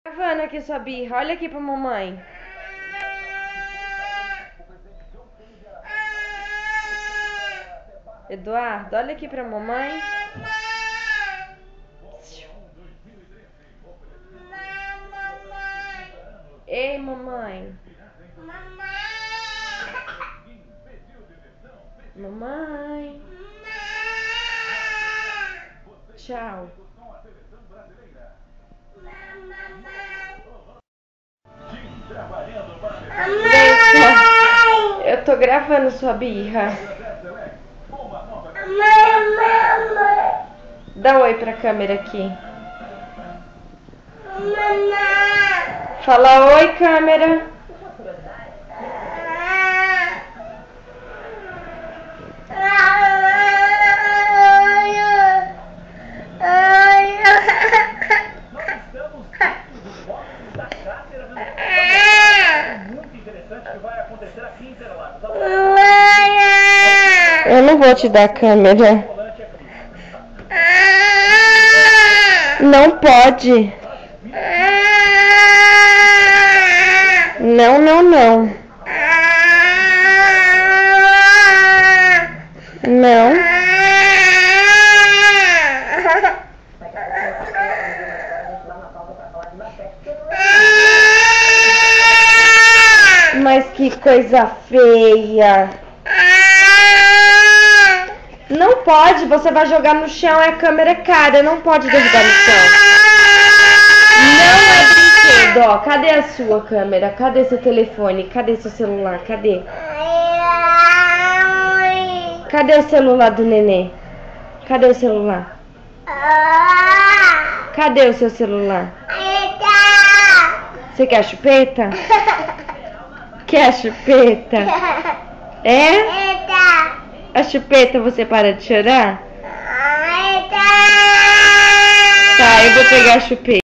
Gravando aqui sua birra, olha aqui pra mamãe. Eduardo, olha aqui pra mamãe. Ei, mamãe. Mamãe. Tchau. Eu tô gravando sua birra. Dá oi pra câmera aqui. Fala oi, câmera. Eu não vou te dar a câmera. Não pode. Não, não, não. Não. Mas que coisa feia. Não pode, você vai jogar no chão, é câmera cara, não pode derrubar no chão. Não é brinquedo, ó. Cadê a sua câmera? Cadê seu telefone? Cadê seu celular? Cadê? Cadê o celular do nenê? Cadê o celular? Cadê o seu celular? Você quer a chupeta? Quer a chupeta? É? A chupeta, você para de chorar? Tá, eu vou pegar a chupeta.